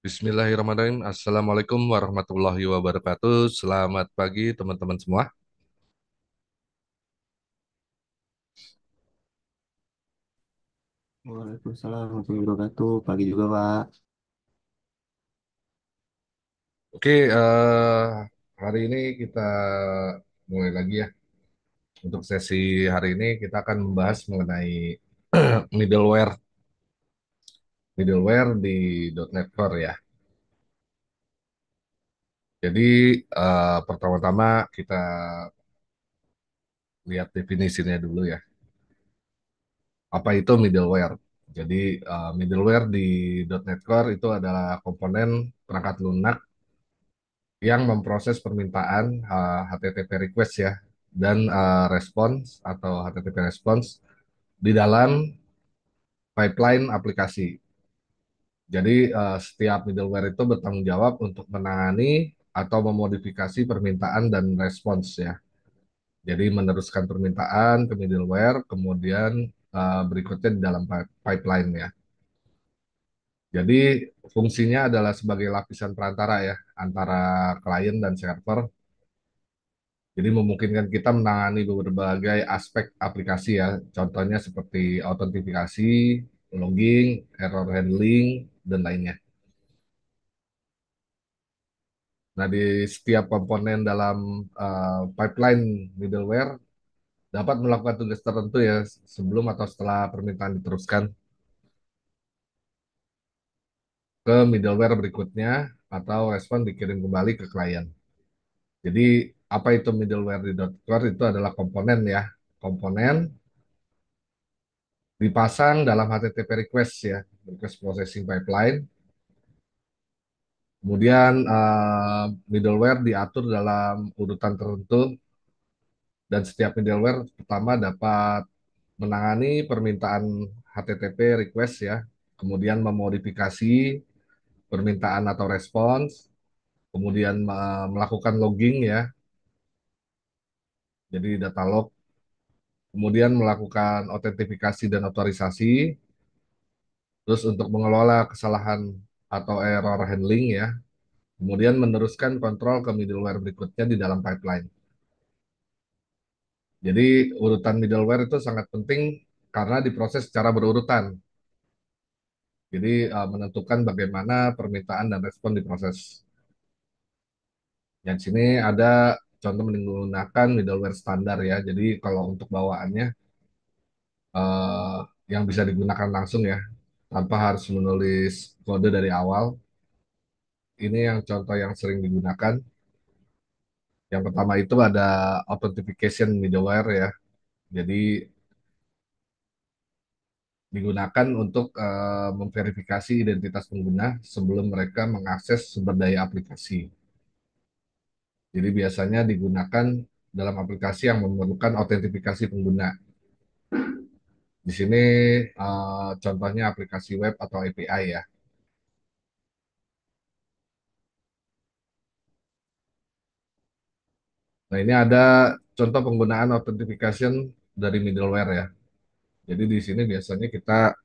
Bismillahirrahmanirrahim. Assalamualaikum warahmatullahi wabarakatuh. Selamat pagi teman-teman semua. Waalaikumsalam warahmatullahi wabarakatuh. Pagi juga, Pak. Oke, hari ini kita mulai lagi ya. Untuk sesi hari ini kita akan membahas mengenai middleware, middleware di .NET Core ya. Jadi pertama-tama kita lihat definisinya dulu ya. Apa itu middleware? Jadi middleware di .NET Core itu adalah komponen perangkat lunak yang memproses permintaan HTTP request ya dan response atau HTTP response di dalam pipeline aplikasi. Jadi setiap middleware itu bertanggung jawab untuk menangani atau memodifikasi permintaan dan respons ya. Jadi meneruskan permintaan ke middleware, kemudian berikutnya di dalam pipeline ya. Jadi fungsinya adalah sebagai lapisan perantara ya antara klien dan server. Jadi memungkinkan kita menangani berbagai aspek aplikasi ya. Contohnya seperti autentifikasi, logging, error handling, dan lainnya. Nah, di setiap komponen dalam pipeline middleware dapat melakukan tugas tertentu ya sebelum atau setelah permintaan diteruskan ke middleware berikutnya atau respon dikirim kembali ke klien. Jadi apa itu middleware di .core itu adalah komponen ya. Komponen dipasang dalam HTTP request ya, request processing pipeline. Kemudian middleware diatur dalam urutan tertentu dan setiap middleware pertama dapat menangani permintaan HTTP request ya, kemudian memodifikasi permintaan atau respons, kemudian melakukan logging ya, jadi data log, kemudian melakukan autentifikasi dan otorisasi, terus untuk mengelola kesalahan atau error handling ya, kemudian meneruskan kontrol ke middleware berikutnya di dalam pipeline. Jadi urutan middleware itu sangat penting karena diproses secara berurutan. Jadi menentukan bagaimana permintaan dan respon diproses. Yang sini ada contoh menggunakan middleware standar ya. Jadi kalau untuk bawaannya eh, yang bisa digunakan langsung ya, tanpa harus menulis kode dari awal. Ini yang contoh yang sering digunakan. Yang pertama itu ada authentication middleware ya. Jadi digunakan untuk memverifikasi identitas pengguna sebelum mereka mengakses sumber daya aplikasi. Jadi biasanya digunakan dalam aplikasi yang memerlukan autentifikasi pengguna. Di sini contohnya aplikasi web atau API ya. Nah ini ada contoh penggunaan authentication dari middleware ya. Jadi di sini biasanya kita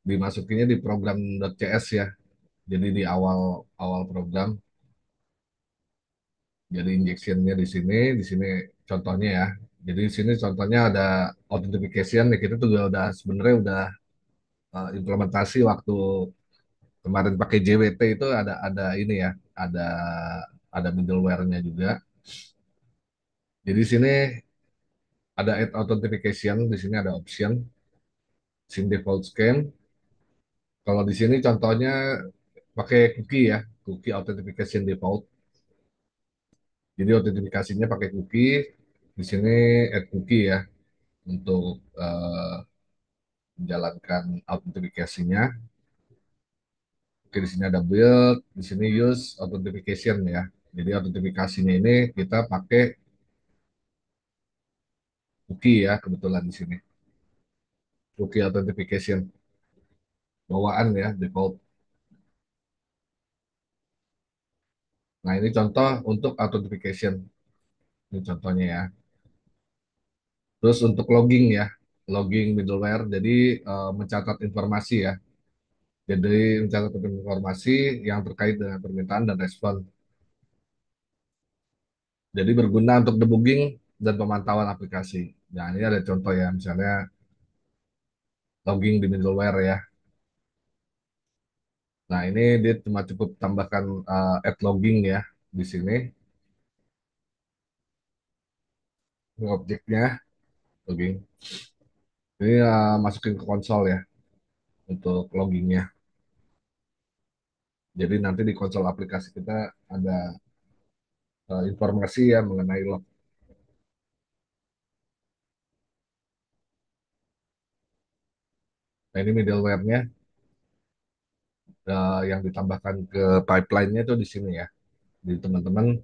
dimasukinya di program.cs ya. Jadi di awal awal program. Jadi injectionnya di sini contohnya ya. Jadi di sini contohnya ada authentication ya kita tuh udah sebenarnya udah implementasi waktu kemarin pakai JWT itu ada ini ya, ada middleware-nya juga. Jadi di sini ada add authentication, di sini ada option SIM default scan. Kalau di sini contohnya pakai cookie ya, cookie authentication default. Jadi autentifikasinya pakai cookie. Di sini add cookie ya untuk menjalankan autentifikasinya. Oke, di sini ada build, di sini use authentication ya. Jadi autentifikasinya ini kita pakai cookie ya kebetulan di sini. Cookie authentication bawaan ya default. Nah, ini contoh untuk authentication. Ini contohnya ya. Terus untuk logging ya, logging middleware, jadi mencatat informasi ya. Jadi mencatat informasi yang terkait dengan permintaan dan respon. Jadi berguna untuk debugging dan pemantauan aplikasi. Nah, ini ada contoh ya, misalnya logging di middleware ya. Nah, ini dia cuma cukup tambahkan add logging ya di sini. Ini objeknya logging. Ini masukin ke konsol ya untuk loggingnya. Jadi nanti di konsol aplikasi kita ada informasi ya mengenai log. Nah, ini middleware-nya yang ditambahkan ke pipeline-nya itu di sini ya. Jadi teman-teman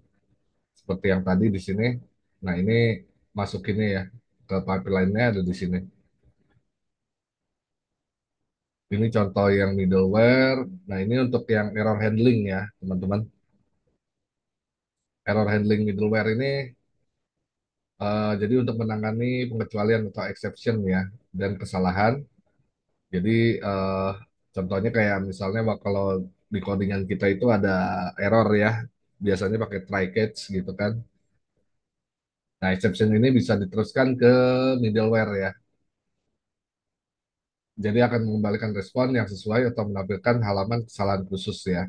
seperti yang tadi di sini. Nah, ini masukinnya ya ke pipeline-nya ada di sini. Ini contoh yang middleware. Nah, ini untuk yang error handling ya, teman-teman. Error handling middleware ini jadi untuk menangani pengecualian atau exception ya dan kesalahan. Jadi contohnya kayak misalnya kalau di codingan kita itu ada error ya, biasanya pakai try catch gitu kan. Nah, exception ini bisa diteruskan ke middleware ya. Jadi akan mengembalikan respon yang sesuai atau menampilkan halaman kesalahan khusus ya.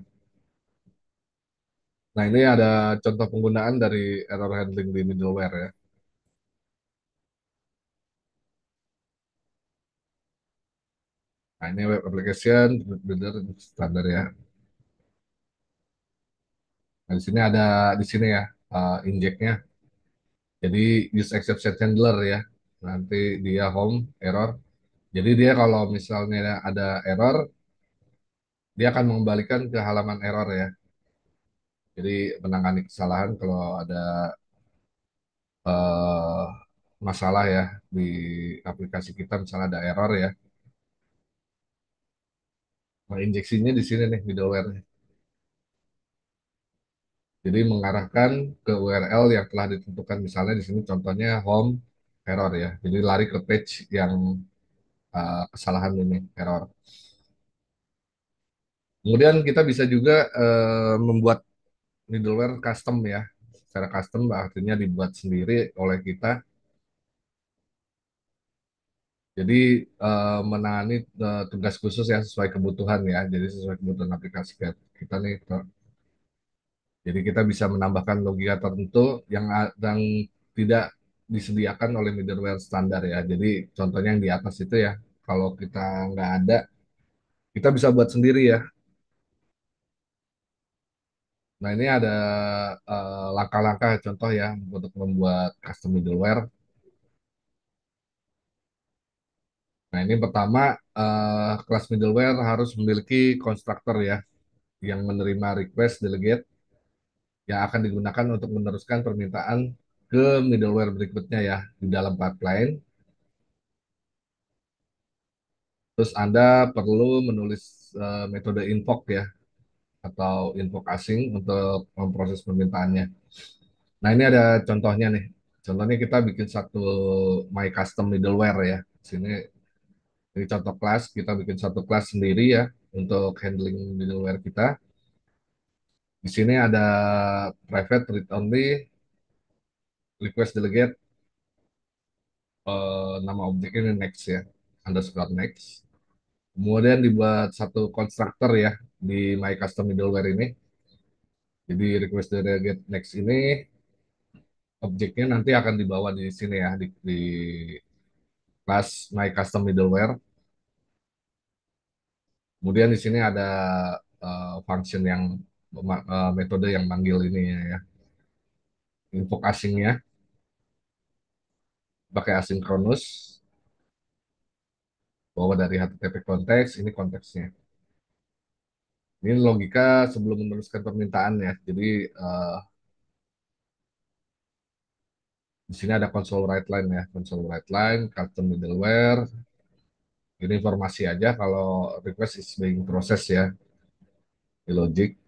Nah, ini ada contoh penggunaan dari error handling di middleware ya. Nah, ini web application, builder standar ya. Nah, di sini ada di sini ya injeknya. Jadi use exception handler ya. Nanti dia home error. Jadi dia kalau misalnya ada error, dia akan mengembalikan ke halaman error ya. Jadi menangani kesalahan kalau ada eh, masalah ya di aplikasi kita misalnya ada error ya. Nah, injeksinya di sini nih middleware. Jadi mengarahkan ke URL yang telah ditentukan misalnya di sini contohnya home error ya. Jadi lari ke page yang kesalahan ini error. Kemudian kita bisa juga membuat middleware custom ya. Secara custom artinya dibuat sendiri oleh kita. Jadi menangani tugas khusus ya sesuai kebutuhan ya. Jadi sesuai kebutuhan aplikasi kita nih. Jadi kita bisa menambahkan logika tertentu yang tidak disediakan oleh middleware standar ya. Jadi contohnya yang di atas itu ya. Kalau kita nggak ada, kita bisa buat sendiri ya. Nah, ini ada langkah-langkah contoh ya untuk membuat custom middleware. Nah, ini pertama kelas middleware harus memiliki konstruktor ya yang menerima request delegate yang akan digunakan untuk meneruskan permintaan ke middleware berikutnya ya di dalam pipeline. Terus Anda perlu menulis metode invoke ya atau invoke asing untuk memproses permintaannya. Nah, ini ada contohnya nih. Contohnya kita bikin satu my custom middleware ya. Sini ini contoh kelas, kita bikin satu kelas sendiri ya untuk handling middleware kita. Di sini ada private read only, request delegate, nama objek ini next ya, underscore next. Kemudian dibuat satu konstruktor ya di my custom middleware ini. Jadi request delegate next ini objeknya nanti akan dibawa di sini ya di kelas my custom middleware. Kemudian di sini ada function yang metode yang manggil ini ya, invoke asingnya pakai asinkronus bawa dari HTTP konteks ini konteksnya. Ini logika sebelum meneruskan permintaan ya. Jadi di sini ada console write line ya, console write line, custom middleware. Ini informasi aja kalau request is being process ya di logic.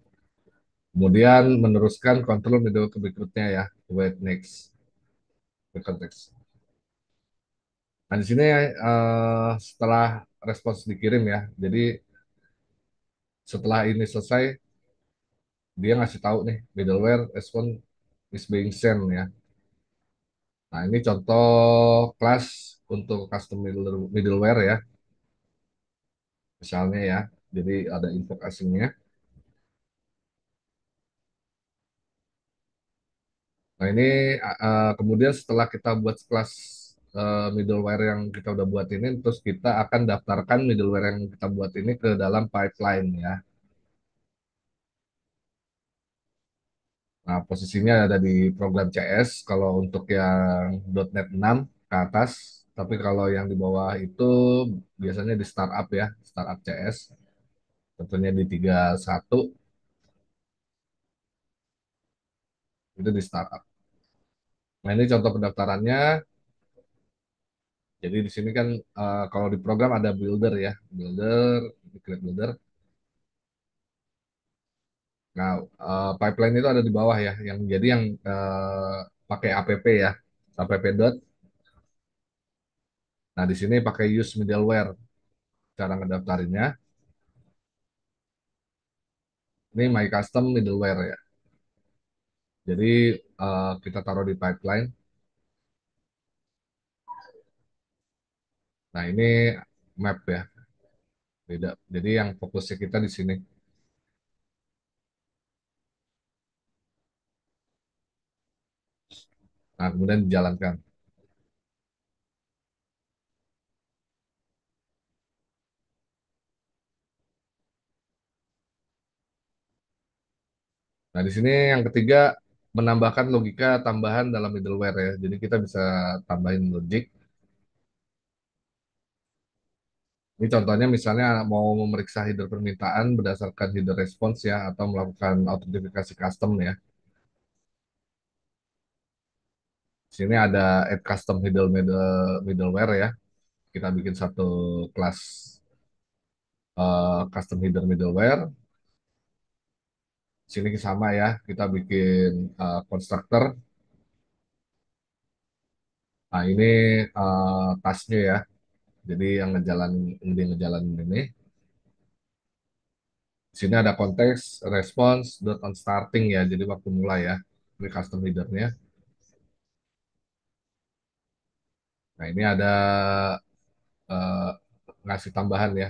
Kemudian meneruskan control middle ke berikutnya ya, wait next ke konteks. Nah di sini setelah respons dikirim ya, jadi Setelah ini selesai, dia ngasih tahu nih middleware response is being sent ya. Nah, ini contoh kelas untuk custom middleware ya, misalnya ya. Jadi ada invoke asingnya. Nah, ini kemudian setelah kita buat kelas middleware yang kita udah buat ini, terus kita akan daftarkan middleware yang kita buat ini ke dalam pipeline ya. Nah, posisinya ada di program CS kalau untuk yang .NET 6 ke atas, tapi kalau yang di bawah itu biasanya di startup ya, startup CS, tentunya di 31 itu di startup. Nah, ini contoh pendaftarannya. Jadi di sini kan kalau di program ada builder ya, builder, di create builder. Nah, pipeline itu ada di bawah ya, yang jadi yang pakai app ya, app dot. Nah, di sini pakai use middleware cara ngedaftarinnya. Ini my custom middleware ya. Jadi kita taruh di pipeline. Nah, ini map ya, beda. Jadi yang fokusnya kita di sini. Nah, kemudian dijalankan. Nah, di sini yang ketiga menambahkan logika tambahan dalam middleware ya. Jadi kita bisa tambahin logic. Ini contohnya misalnya mau memeriksa header permintaan berdasarkan header response ya, atau melakukan autentifikasi custom ya. Di sini ada add custom middleware ya. Kita bikin satu kelas custom header middleware. Di sini sama ya, kita bikin constructor. Nah, ini tasknya ya. Jadi yang ngejalanin ini. Di sini ada konteks, response, dot on starting ya. Jadi waktu mulai ya. Ini custom headernya. Nah, ini ada eh, ngasih tambahan ya.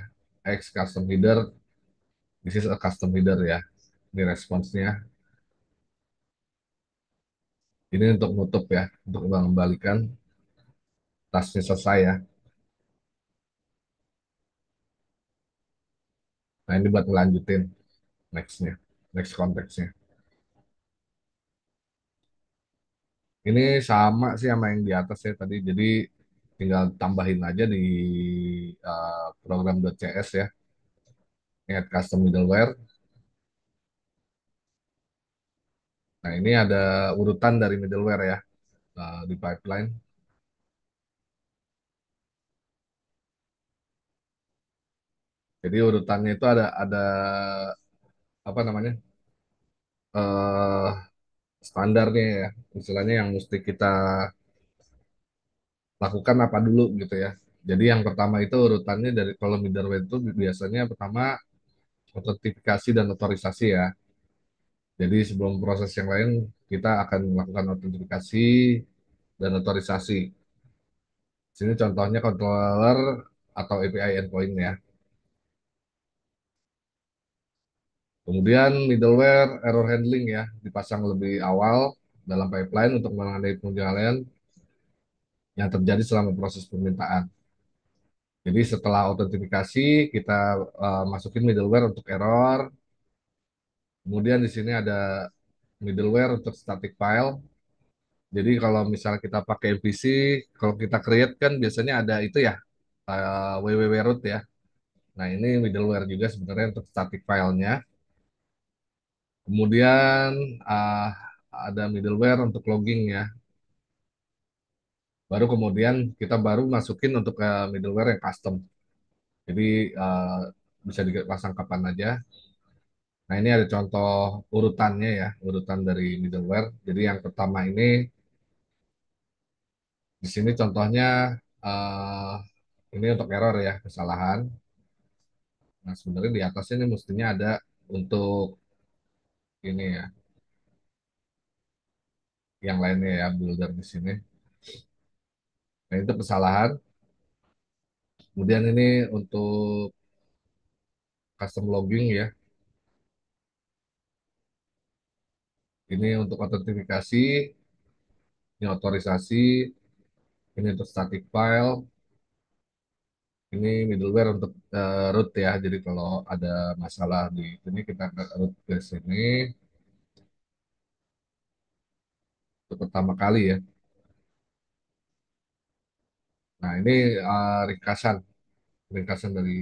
X custom header, this is a custom header ya. Ini responsnya. Ini untuk nutup ya, untuk mengembalikan tasnya selesai ya. Nah, ini buat ngelanjutin nextnya, next konteksnya. Ini sama sih sama yang di atas ya tadi. Jadi tinggal tambahin aja di program.cs ya, add custom middleware. Nah, ini ada urutan dari middleware ya di pipeline. Jadi urutannya itu ada apa namanya eh standarnya ya, istilahnya yang mesti kita lakukan apa dulu gitu ya. Jadi yang pertama itu urutannya dari kalau middleware itu biasanya pertama autentifikasi dan otorisasi ya. Jadi sebelum proses yang lain kita akan melakukan autentifikasi dan otorisasi. Sini contohnya controller atau API endpoint ya. Kemudian middleware error handling ya dipasang lebih awal dalam pipeline untuk mengenai pengendalian yang terjadi selama proses permintaan. Jadi setelah autentifikasi kita masukin middleware untuk error. Kemudian di sini ada middleware untuk static file. Jadi kalau misal kita pakai MVC, kalau kita create kan biasanya ada itu ya, www root ya. Nah, ini middleware juga sebenarnya untuk static filenya. Kemudian uh, ada middleware untuk logging ya. Baru kemudian kita baru masukin untuk middleware yang custom. Jadi bisa dipasang kapan aja. Nah, ini ada contoh urutannya ya, urutan dari middleware. Jadi yang pertama ini di sini contohnya ini untuk error ya, kesalahan. Nah, sebenarnya di atasnya ini mestinya ada untuk ini ya, yang lainnya ya, builder di sini. Nah, itu kesalahan. Kemudian ini untuk custom logging ya. Ini untuk autentifikasi, ini otorisasi, ini untuk static file, ini middleware untuk root ya. Jadi kalau ada masalah di ini kita ke root ke sini untuk pertama kali ya. Nah, ini ringkasan dari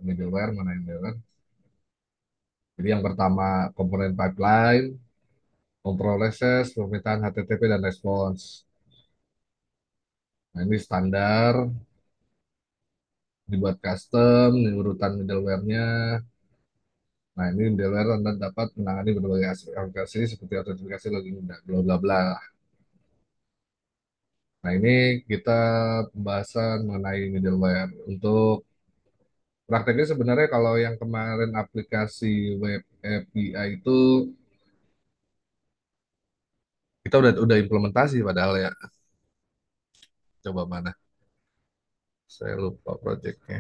middleware mana yang middleware. Jadi yang pertama komponen pipeline, compromises, permintaan HTTP dan response. Nah, ini standar, dibuat custom, ini urutan middleware-nya. Nah, ini middleware Anda dapat menangani berbagai aplikasi seperti autentifikasi, login, dan bla bla bla. Nah, ini kita pembahasan mengenai middleware. Untuk prakteknya sebenarnya kalau yang kemarin aplikasi web API itu kita udah implementasi padahal ya. Coba mana? Saya lupa projectnya.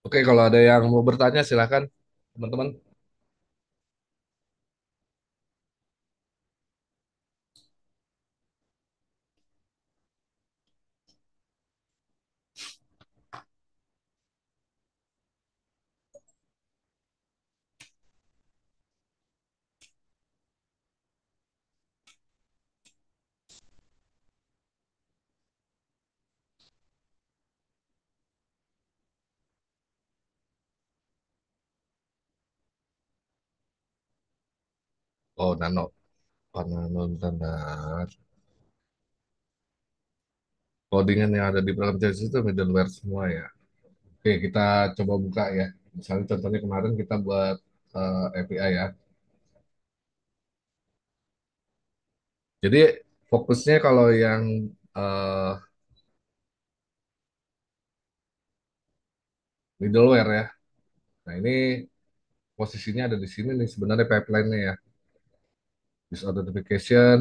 Oke, kalau ada yang mau bertanya silakan teman-teman. Oh, nano. Oh, nano, bentar. Codingan yang ada di program JS itu middleware semua ya. Oke, kita coba buka ya. Misalnya contohnya kemarin kita buat API ya. Jadi fokusnya kalau yang eh, middleware ya. Nah, ini posisinya ada di sini nih sebenarnya pipeline-nya ya. Use authentication,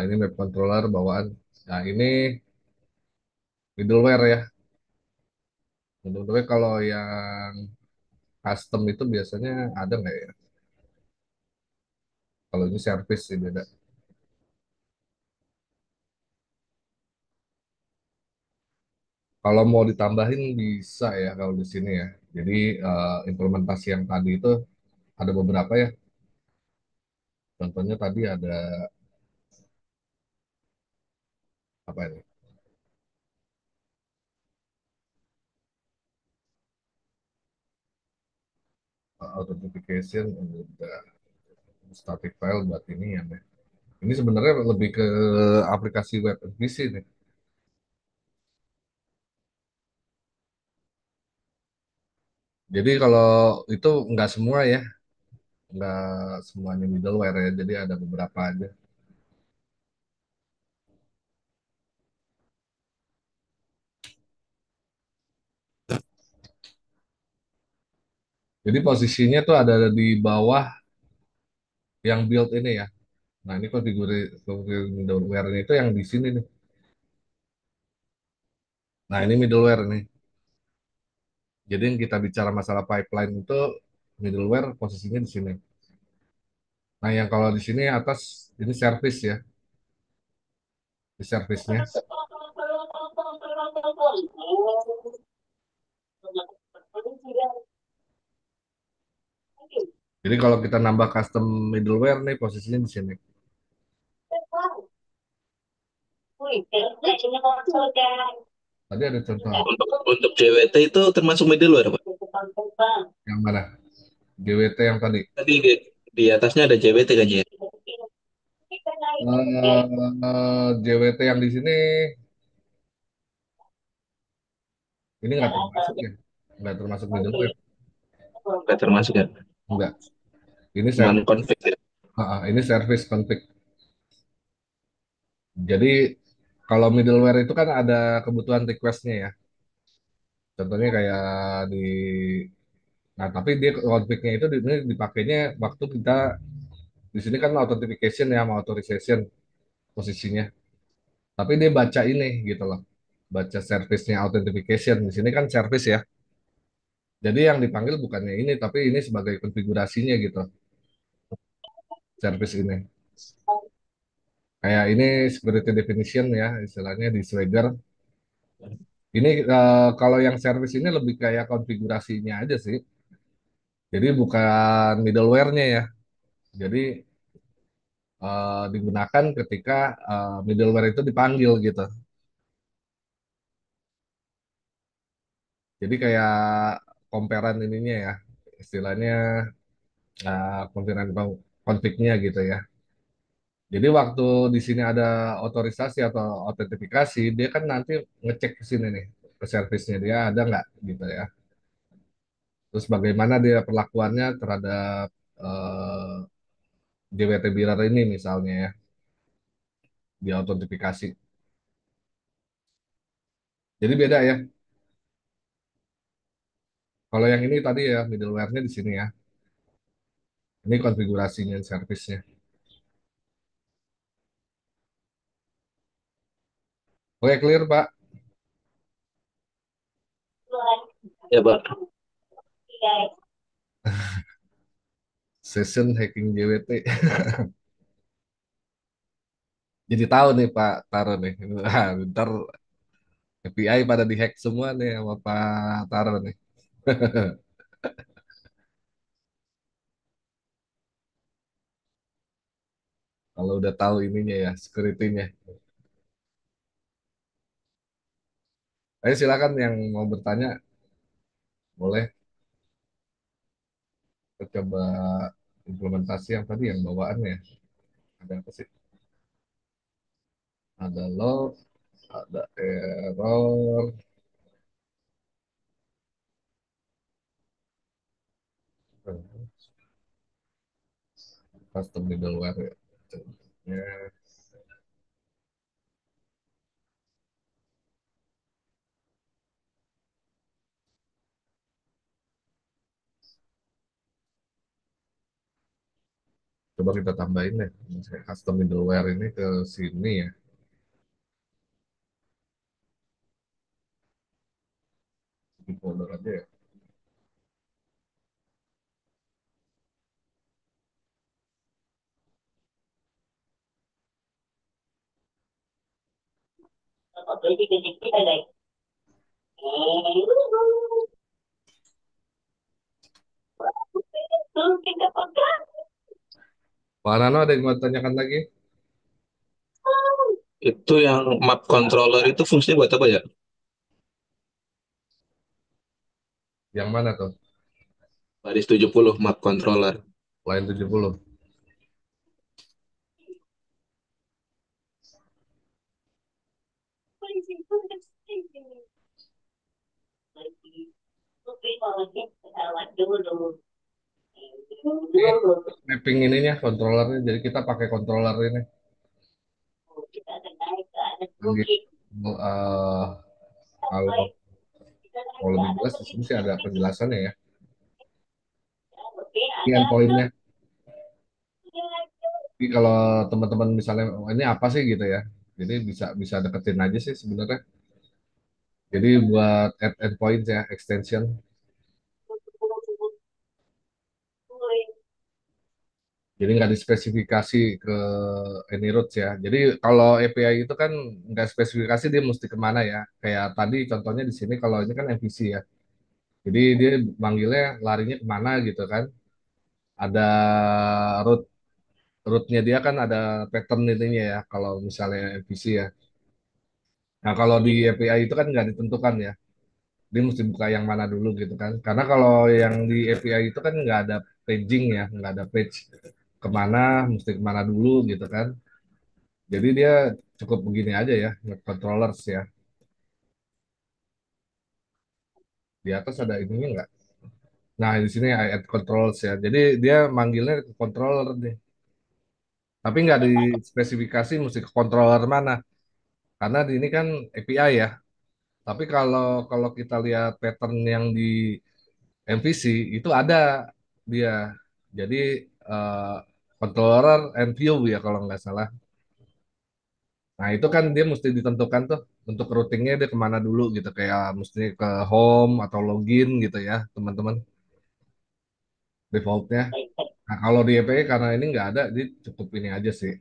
ini map controller bawaan. Nah, ini middleware ya. Middleware kalau yang custom itu biasanya ada nggak ya? Kalau ini service sih beda. Kalau mau ditambahin bisa ya kalau di sini ya. Jadi implementasi yang tadi itu ada beberapa ya. Contohnya tadi ada apa ini? Authentication, udah static file buat ini ya. Ini sebenarnya lebih ke aplikasi web PC nih. Jadi kalau itu nggak semua ya, nggak semuanya middleware ya. Jadi ada beberapa aja. Jadi posisinya tuh ada di bawah yang build ini ya. Nah ini konfigurasi middleware itu yang di sini nih. Nah ini middleware nih. Jadi yang kita bicara masalah pipeline itu middleware posisinya di sini. Nah yang kalau di sini atas ini service ya, di service-nya. Jadi kalau kita nambah custom middleware nih posisinya di sini. Tadi ada contoh apa? Untuk JWT itu termasuk middleware, Pak. Yang mana? GWT yang tadi. Tadi di atasnya ada JWT kan ya? JWT yang di sini ini nggak termasuk ya, nggak termasuk middleware, Nggak termasuk ya? nggak. Ini Cuman service, config ya? Ini service config. Jadi kalau middleware itu kan ada kebutuhan requestnya ya. Contohnya kayak di, nah tapi dia config-nya itu ini dipakainya waktu kita di sini kan authentication ya, mau authorization posisinya. Tapi dia baca ini gitu loh, baca service-nya authentication. Di sini kan service ya. Jadi yang dipanggil bukannya ini, tapi ini sebagai konfigurasinya gitu, service ini. Kayak ini security definition ya, istilahnya di Swagger. Ini kalau yang service ini lebih kayak konfigurasinya aja sih. Jadi bukan middleware-nya ya. Jadi digunakan ketika middleware itu dipanggil gitu. Jadi kayak comparean ininya ya, istilahnya comparean config-nya gitu ya. Jadi waktu di sini ada otorisasi atau autentifikasi, dia kan nanti ngecek ke sini nih, ke servisnya dia ada nggak gitu ya. Terus bagaimana dia perlakuannya terhadap JWT Mirror ini misalnya ya, di autentifikasi. Jadi beda ya. Kalau yang ini tadi ya, middleware-nya di sini ya. Ini konfigurasinya, servisnya. Oke, clear Pak. Ya, Pak. Session hacking JWT. Jadi tahu nih Pak Taro nih. Nah, bentar API pada dihack semua nih sama Pak Taro nih. Kalau udah tahu ininya ya, security-nya. Ayo silakan yang mau bertanya, boleh. Kita coba implementasi yang tadi yang bawaannya. Ada apa sih? Ada log, ada error, custom middleware ya. Contohnya, coba kita tambahin deh. Misalnya custom middleware ini ke sini ya. Di folder aja ya. Pak Nano ada yang mau tanyakan lagi? Itu yang map controller itu fungsinya buat apa ya? Yang mana tuh? Baris 70 map controller. Line 70. Ini mapping ininya, controllernya. Jadi kita pakai controller ini. Yang kalau mau lebih jelas di sini sih ada penjelasannya ya. Ini endpoint-nya. Jadi kalau teman-teman misalnya "Oh, ini apa sih gitu ya. Jadi bisa bisa deketin aja sih sebenarnya. Jadi buat add endpoint ya, extension. Jadi nggak dispesifikasi ke any routes ya. Jadi kalau API itu kan nggak spesifikasi dia mesti kemana ya. Kayak tadi contohnya di sini kalau ini kan MVC ya. Jadi dia manggilnya larinya kemana gitu kan. Ada route route-nya dia kan ada pattern ininya ya. Kalau misalnya MVC ya. Nah kalau di API itu kan nggak ditentukan ya. Dia mesti buka yang mana dulu gitu kan. Karena kalau yang di API itu kan nggak ada paging ya, nggak ada page kemana, mesti kemana dulu gitu kan. Jadi dia cukup begini aja ya, controllers ya. Di atas ada ininya nggak? Nah, di sini I add controls ya. Jadi dia manggilnya ke controller deh. Tapi nggak dispesifikasi mesti ke controller mana. Karena di ini kan API ya. Tapi kalau kalau kita lihat pattern yang di MVC itu ada dia. Jadi eh, controller and view ya kalau nggak salah. Nah itu kan dia mesti ditentukan tuh untuk routingnya dia kemana dulu gitu. Kayak mesti ke home atau login gitu ya teman-teman defaultnya. Nah kalau di API karena ini nggak ada, jadi cukup ini aja sih.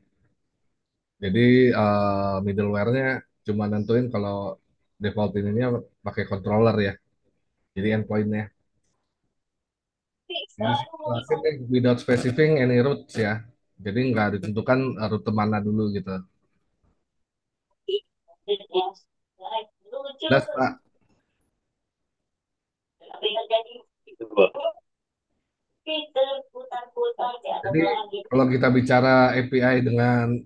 Jadi middleware-nya cuma nentuin kalau default ininya pakai controller ya. Jadi endpoint-nya. Ini sih jelasin deh, without specifying any routes ya. Jadi nggak ditentukan rute mana dulu gitu. Jelas Pak. Itu, Pak. Jadi kalau kita bicara API dengan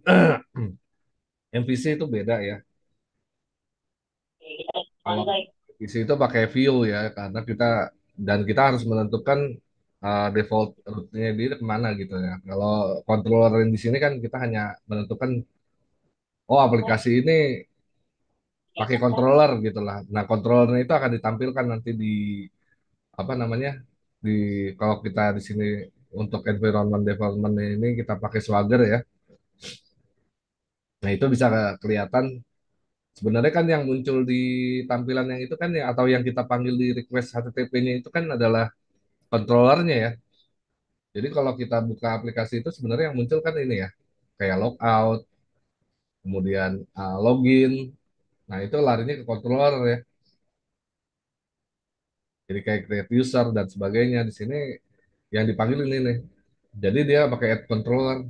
MVC itu beda ya. Kalau MVC itu pakai view ya, karena kita dan kita harus menentukan default route-nya dia kemana gitu ya. Kalau controller yang di sini kan kita hanya menentukan oh aplikasi ini pakai controller gitu lah. Nah, controllernya itu akan ditampilkan nanti di apa namanya? Di kalau kita di sini untuk environment development ini kita pakai Swagger ya. Nah, itu bisa kelihatan sebenarnya kan yang muncul di tampilan yang itu kan ya atau yang kita panggil di request HTTP-nya itu kan adalah controllernya ya. Jadi kalau kita buka aplikasi itu sebenarnya yang muncul kan ini ya, kayak logout, kemudian login. Nah, itu larinya ke controller ya. Jadi kayak create user dan sebagainya. Di sini yang dipanggil ini nih. Jadi dia pakai add controller.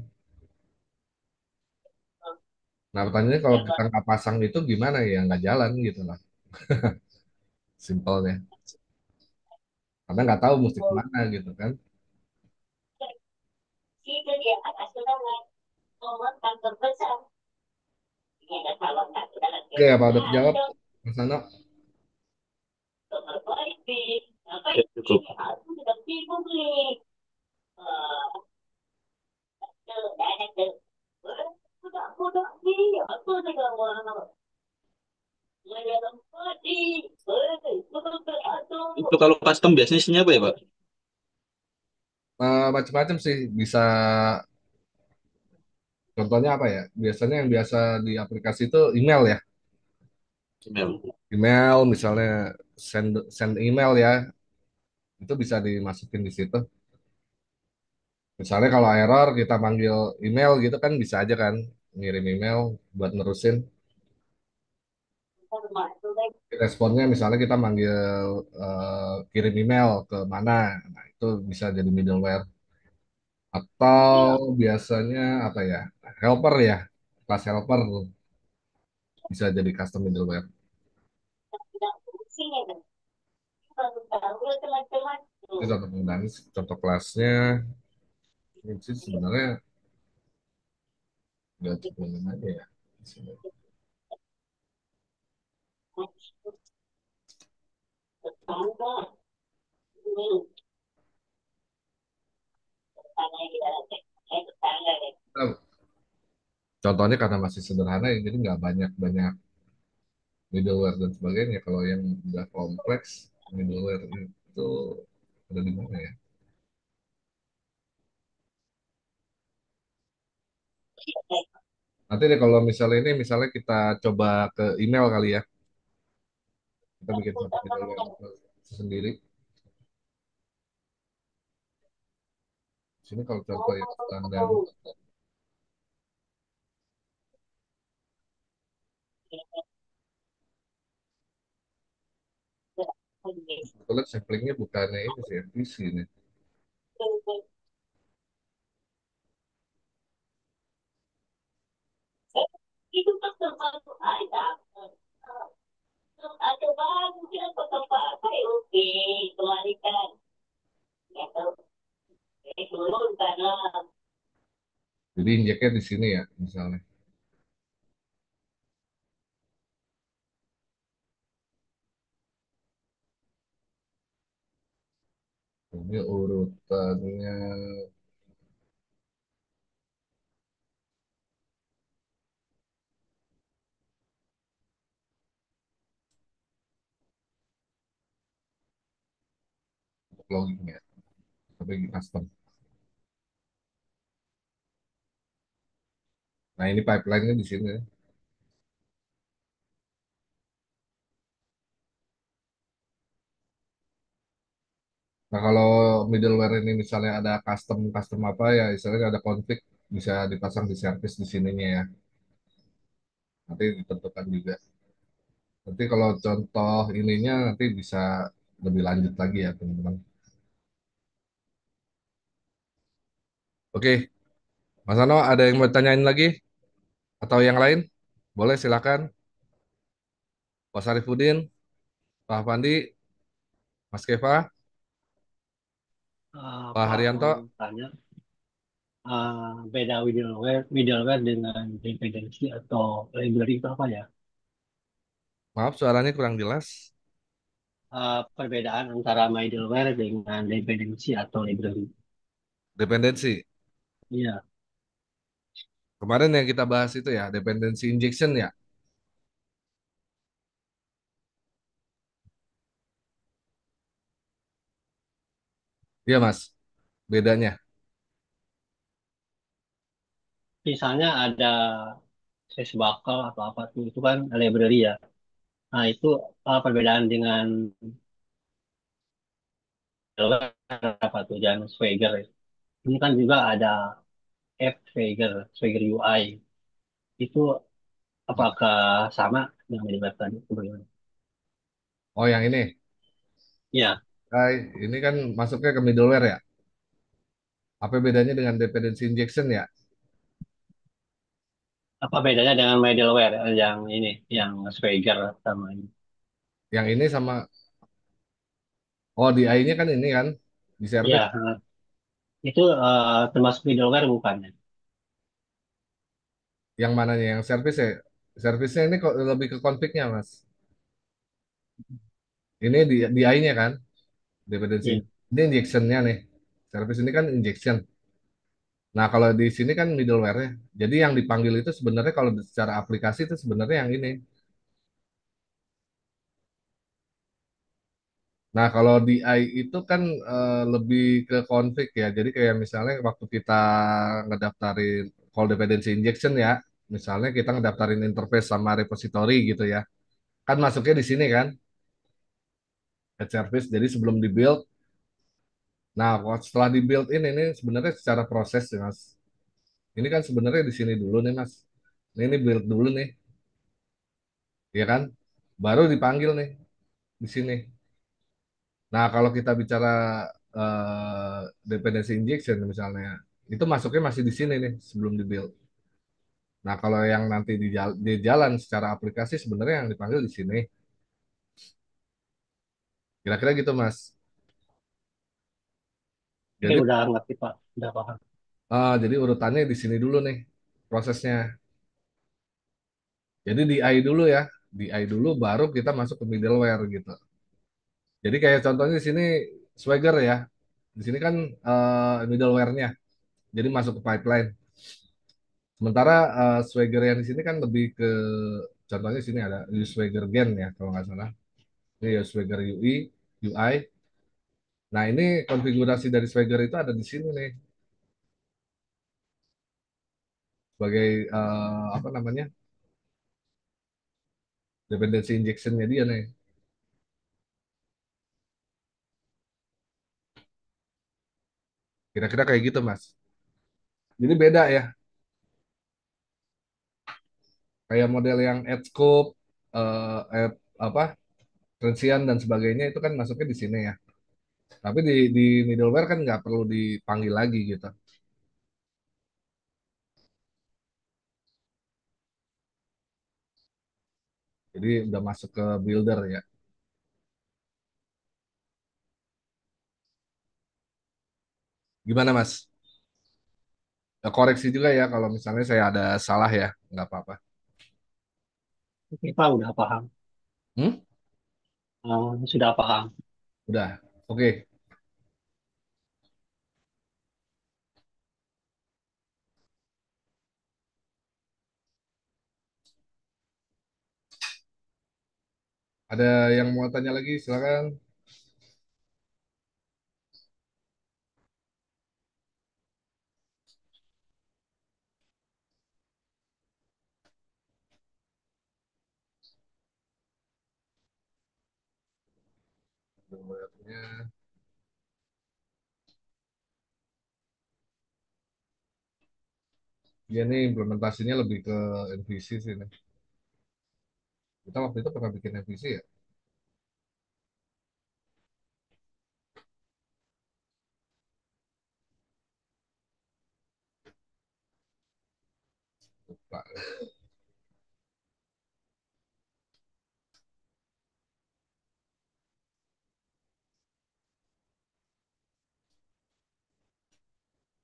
Nah, pertanyaannya kalau kita nggak pasang itu gimana ya? Nggak jalan gitu lah. Simpelnya. Karena nggak tahu mesti kemana gitu kan. Oke, apa udah kejawab? Mas Nano? Ya, cukup. Itu kalau custom biasanya isinya apa ya, Pak? Macam-macam sih. Bisa, contohnya apa ya? Biasanya yang biasa di aplikasi itu email ya. Email. Email misalnya send send email ya. Itu bisa dimasukin di situ. Misalnya kalau error kita panggil email gitu kan bisa aja kan ngirim email buat nerusin. Responnya misalnya kita manggil kirim email ke mana, nah itu bisa jadi middleware. Atau biasanya apa ya, helper ya, kelas helper bisa jadi custom middleware. Itu contoh penggunaan, contoh kelasnya ini sih sebenarnya nggak cukup aja ya. Di sini. Nah, contohnya karena masih sederhana ya, jadi nggak banyak banyak middleware dan sebagainya. Kalau yang udah kompleks middleware itu ada di mana ya? Nanti deh kalau misalnya ini, misalnya kita coba ke email kali ya. Kita bikin satu middleware sendiri. Di sini kalau contoh yang standar, kebetulan samplingnya bukannya ini sih, MVC nih. Jadi injeknya di sini ya, misalnya. Ini urutannya logging ya, sampai custom. Nah, ini pipeline-nya di sini. Nah, kalau middleware ini misalnya ada custom custom apa ya, istilahnya ada konflik bisa dipasang di service di sininya ya. Nanti ditentukan juga. Nanti kalau contoh ininya nanti bisa lebih lanjut lagi ya, teman-teman. Oke, Mas Ano, ada yang mau tanyain lagi atau yang lain? Boleh silakan. Pak Sarifudin, Pak Pandi, Mas Keva, Pak Pak mau Haryanto. tanya beda middleware dengan dependensi atau library itu apa ya? Maaf, suaranya kurang jelas. Perbedaan antara middleware dengan dependensi atau library. Dependensi. Iya, Kemarin yang kita bahas itu ya, dependency injection ya. Iya, Mas. Bedanya. misalnya ada sysbakal atau apa tuh itu kan library ya. Nah itu perbedaan dengan middleware apa tuh? Jangan Swagger. Ya. Ini kan juga ada app Swagger, Swagger UI. Itu apakah sama dengan middleware tadi? Itu bagaimana? Oh, yang ini. Iya. Hai, ini kan masuknya ke middleware ya. Apa bedanya dengan dependency injection ya? Apa bedanya dengan middleware yang ini, yang Swagger sama ini? Yang ini sama, oh di AI-nya kan ini kan, di Iya, service. itu termasuk middleware bukannya? Yang mananya? Yang service ya? Service-nya ini kok lebih ke konfliknya, Mas. Ini di AI-nya kan, dependency. Iya. Ini injection-nya nih. Service ini kan injection. Nah, kalau di sini kan middleware-nya. Jadi yang dipanggil itu sebenarnya kalau secara aplikasi itu sebenarnya yang ini. Nah, kalau di AI itu kan lebih ke config ya. Jadi kayak misalnya waktu kita ngedaftarin call dependency injection ya, misalnya kita ngedaftarin interface sama repository gitu ya. Kan masuknya di sini kan, at service. Jadi sebelum di build. Nah, setelah di build ini sebenarnya secara proses sih, Mas. Ini kan sebenarnya di sini dulu nih, Mas. Ini build dulu nih, ya kan? Baru dipanggil nih di sini. Nah, kalau kita bicara dependency injection misalnya, itu masuknya masih di sini nih sebelum di build. Nah, kalau yang nanti di jalan secara aplikasi sebenarnya yang dipanggil di sini. Kira-kira gitu, Mas. Oke, Jadi udah ngerti Pak, udah paham. jadi urutannya di sini dulu nih prosesnya. Jadi di AI dulu ya, di AI dulu baru kita masuk ke middleware gitu. Jadi kayak contohnya di sini Swagger ya. Di sini kan middleware-nya. Jadi masuk ke pipeline. Sementara Swagger yang di sini kan lebih ke contohnya di sini ada Swagger Gen ya kalau nggak salah. Ini ya Swagger UI, UI. Nah, ini konfigurasi dari Swagger itu ada di sini nih sebagai apa namanya? Dependency injection-nya dia nih. Kira-kira kayak gitu, Mas. Jadi beda ya. Kayak model yang add scope, add apa? Rincian dan sebagainya itu kan masuknya di sini ya. Tapi di middleware kan nggak perlu dipanggil lagi gitu. Jadi udah masuk ke builder ya. Gimana Mas? Ya, koreksi juga ya kalau misalnya saya ada salah ya, nggak apa-apa. Oke Pak, udah paham. Hmm? Sudah paham. Udah. Oke. Ada yang mau tanya lagi? Silakan. Middleware-nya dia nih implementasinya lebih ke MVC sih nih. Kita waktu itu pernah bikin MVC ya? Lupa.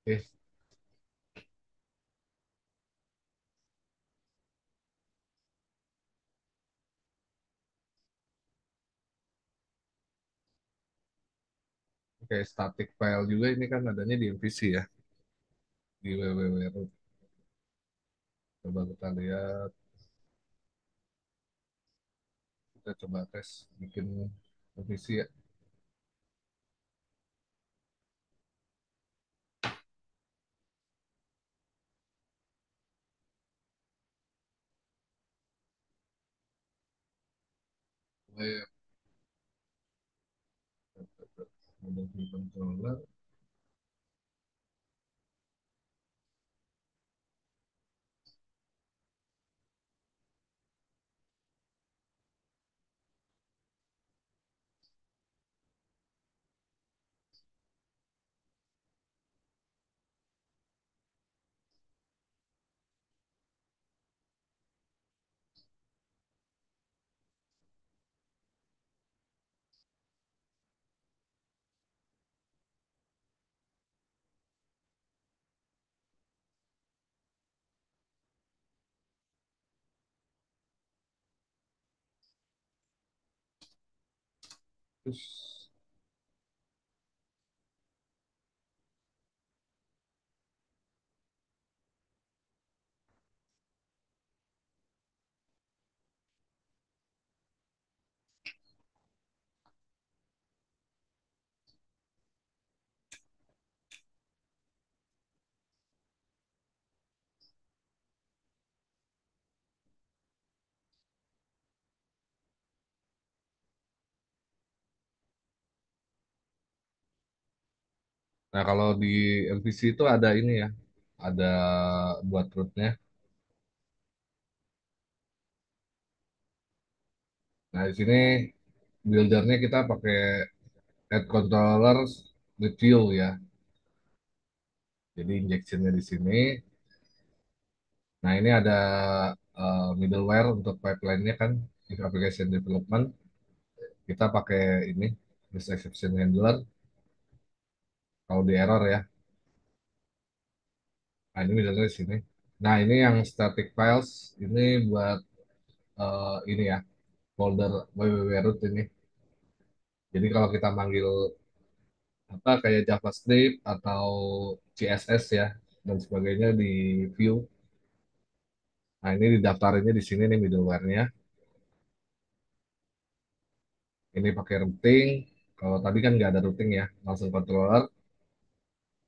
Oke, oke, static file juga ini kan adanya di MVC ya, di www. Coba kita lihat, kita coba tes bikin MVC ya. Web model view controller. Terus, nah kalau di MVC itu ada ini ya, ada buat rootnya. Nah di sini buildernya kita pakai add controllers with view ya. Jadi injectionnya di sini. Nah ini ada middleware untuk pipeline-nya kan, di application development. Kita pakai ini, this exception handler, kalau di error ya. Nah ini middleware di sini. Nah ini yang static files, ini buat ini ya, folder www root ini. Jadi kalau kita manggil apa kayak JavaScript atau CSS ya dan sebagainya di view. Nah ini didaftarinnya di sini nih middleware-nya. Ini pakai routing. Kalau tadi kan nggak ada routing ya, langsung controller.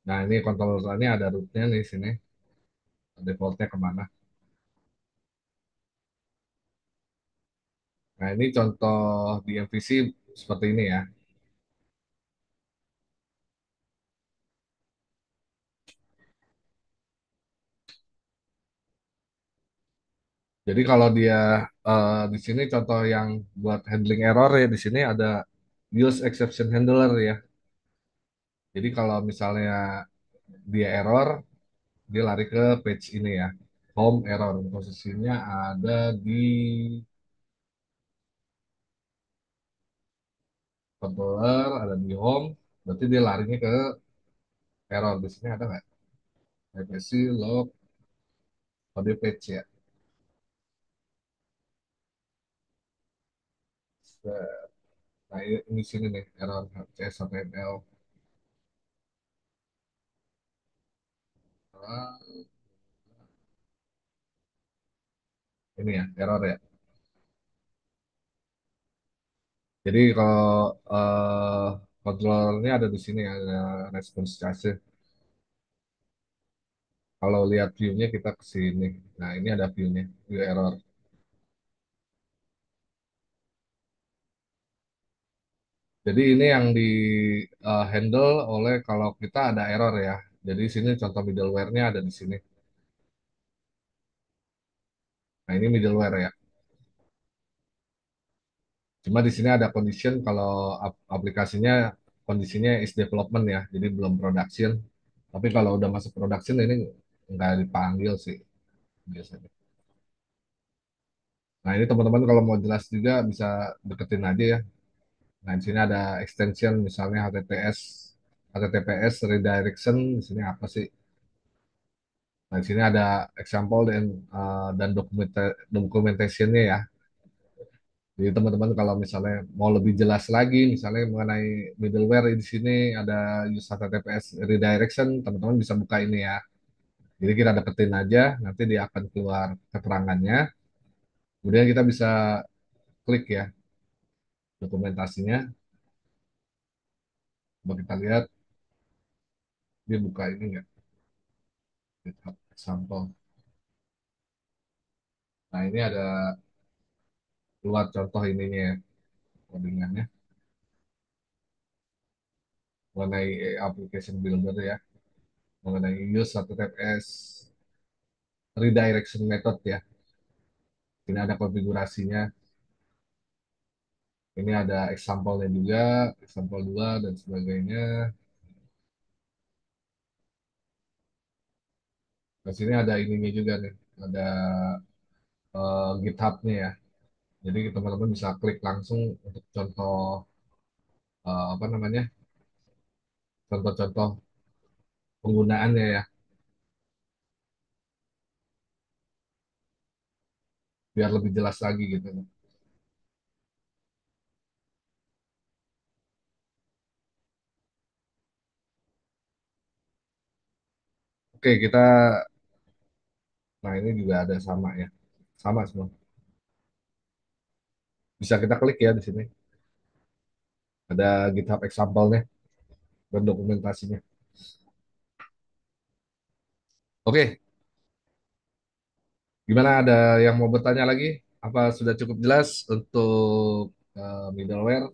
Nah ini controllernya ada rootnya nih di sini. Defaultnya kemana? Nah ini contoh di MVC seperti ini ya. Jadi kalau dia di sini contoh yang buat handling error ya di sini ada use exception handler ya. Jadi kalau misalnya dia error, dia lari ke page ini ya. Home error. Posisinya ada di controller, ada di home. Berarti dia larinya ke error. Di sini ada nggak? PPC, log, audio page ya. Nah, ini sini nih, error CS1ML. Ah, ini ya, error ya. Jadi kalau controllernya ada di sini, ada response chassis. Kalau lihat view-nya kita ke sini. Nah, ini ada view-nya, view error. Jadi ini yang di handle oleh kalau kita ada error ya. Jadi sini contoh middleware-nya ada di sini. Nah, ini middleware ya. Cuma di sini ada condition kalau aplikasinya kondisinya is development ya, jadi belum production. Tapi kalau udah masuk production ini nggak dipanggil sih biasanya. Nah, ini teman-teman kalau mau jelas juga bisa deketin aja ya. Nah, di sini ada extension misalnya HTTPS redirection, di sini apa sih? Nah, di sini ada example dan documentation-nya ya. Jadi teman-teman kalau misalnya mau lebih jelas lagi, misalnya mengenai middleware di sini ada use HTTPS redirection, teman-teman bisa buka ini ya. Jadi kita deketin aja, nanti dia akan keluar keterangannya. Kemudian kita bisa klik ya dokumentasinya. Coba kita lihat dia buka ini nggak? GitHub example. Nah ini ada keluar contoh ininya ya, codingannya mengenai application builder ya, mengenai use HTTPS redirection method ya. Ini ada konfigurasinya. Ini ada example-nya juga, example 2 dan sebagainya. Di sini ada ininya juga nih, ada GitHub-nya ya. Jadi teman-teman bisa klik langsung untuk contoh apa namanya, contoh-contoh penggunaannya ya, biar lebih jelas lagi gitu. Oke, kita, nah ini juga ada sama ya, sama semua. Bisa kita klik ya di sini. Ada GitHub example-nya dan dokumentasinya. Oke, gimana ada yang mau bertanya lagi? Apa sudah cukup jelas untuk middleware?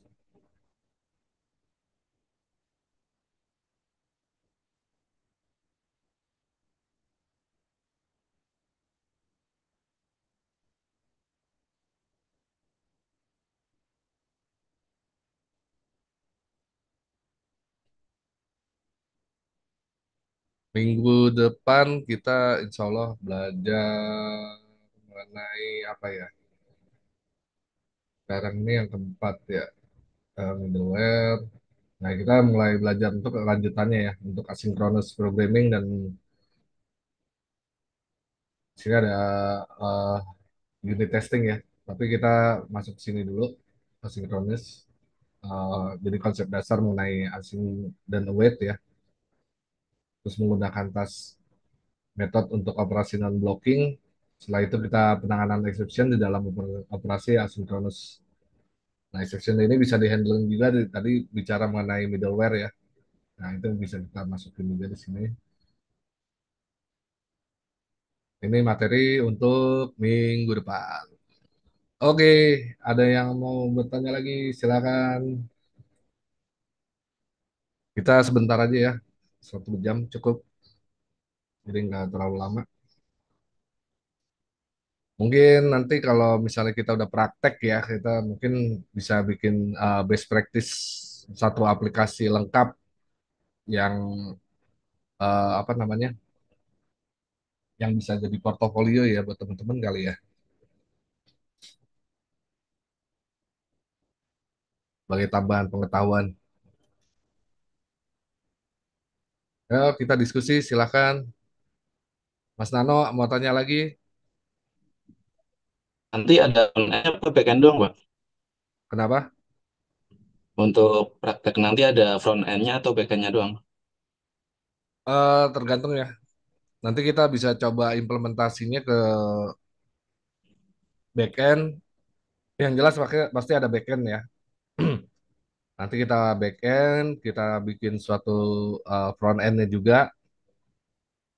Minggu depan kita insya Allah belajar mengenai apa ya? Sekarang ini yang keempat ya, middleware. Nah, kita mulai belajar untuk lanjutannya ya, untuk asynchronous programming dan di sini ada eh, unit testing ya. Tapi kita masuk ke sini dulu, asynchronous. Jadi konsep dasar mengenai async dan await ya. Terus menggunakan task method untuk operasi non-blocking. Setelah itu kita penanganan exception di dalam operasi asynchronous. Nah, exception ini bisa dihandle juga tadi bicara mengenai middleware ya. Nah, itu bisa kita masukin juga di sini. Ini materi untuk minggu depan. Oke, ada yang mau bertanya lagi? Silakan. Kita sebentar aja ya, 1 jam cukup, jadi nggak terlalu lama. Mungkin nanti kalau misalnya kita udah praktek ya, kita mungkin bisa bikin best practice satu aplikasi lengkap yang apa namanya, yang bisa jadi portofolio ya buat teman-teman kali ya, sebagai tambahan pengetahuan. Ya, kita diskusi, silakan. Mas Nano mau tanya lagi? Nanti ada front end apa back end doang, Pak? Kenapa? Untuk praktek nanti ada front end-nya atau back end-nya doang? Tergantung ya. Nanti kita bisa coba implementasinya ke backend. Yang jelas pasti ada backend ya. Nanti kita backend, kita bikin suatu front end-nya juga.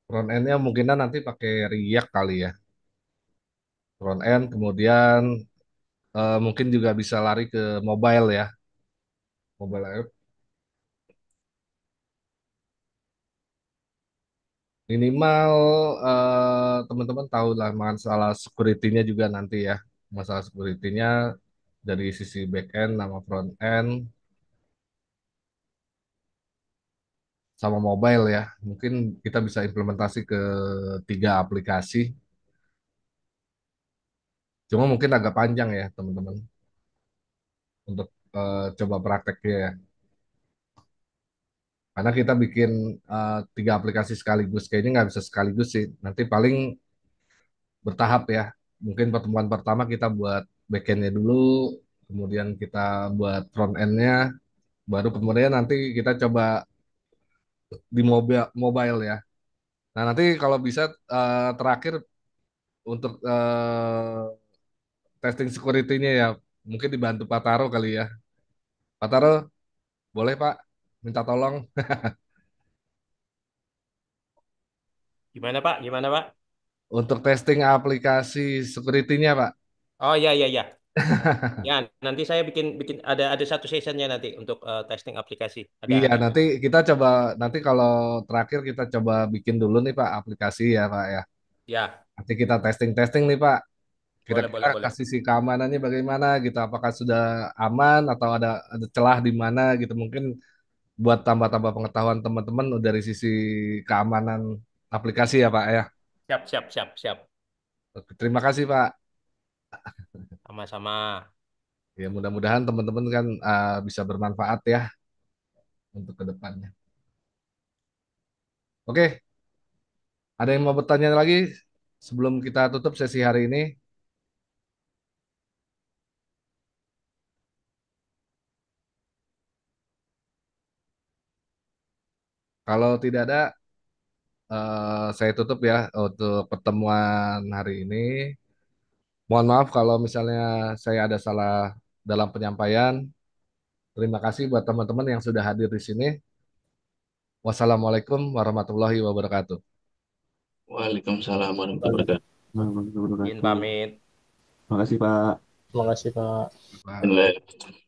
Front end-nya mungkinan nanti pakai React kali ya. Front end, kemudian mungkin juga bisa lari ke mobile ya. mobile app. Minimal teman-teman tahu lah masalah security-nya juga nanti ya. Masalah security-nya dari sisi back end sama front end sama mobile ya. Mungkin kita bisa implementasi ke 3 aplikasi. Cuma mungkin agak panjang ya teman-teman untuk coba prakteknya ya. Karena kita bikin 3 aplikasi sekaligus, kayaknya nggak bisa sekaligus sih. Nanti paling bertahap ya. Mungkin pertemuan pertama kita buat backendnya dulu, kemudian kita buat front endnya, baru kemudian nanti kita coba di mobile ya. Nah nanti kalau bisa terakhir untuk testing security-nya ya, mungkin dibantu Pak Taro kali ya. Pak Taro, boleh Pak minta tolong Gimana Pak? Gimana Pak? untuk testing aplikasi security-nya Pak. Oh iya iya iya. Ya, nanti saya bikin bikin ada satu sessionnya nanti untuk testing aplikasi. Iya, Ada. nanti kita coba, nanti kalau terakhir kita coba bikin dulu nih Pak aplikasi ya Pak ya. Ya, Nanti kita testing-testing nih Pak. boleh Kira-kira boleh boleh. kasih si keamanannya bagaimana gitu. Apakah sudah aman atau ada celah di mana gitu. Mungkin buat tambah-tambah pengetahuan teman-teman dari sisi keamanan aplikasi ya Pak ya. Siap siap siap siap. Oke, terima kasih Pak. Sama-sama. Ya mudah-mudahan teman-teman kan bisa bermanfaat ya untuk kedepannya. Oke, ada yang mau bertanya lagi sebelum kita tutup sesi hari ini? Kalau tidak ada, saya tutup ya untuk pertemuan hari ini. Mohon maaf kalau misalnya saya ada salah dalam penyampaian. Terima kasih buat teman-teman yang sudah hadir di sini. Wassalamualaikum warahmatullahi wabarakatuh. Waalaikumsalam warahmatullahi wabarakatuh. Izin Wabarakatuh. pamit. Makasih Pak. Terima kasih Pak. Pak. Bismillah.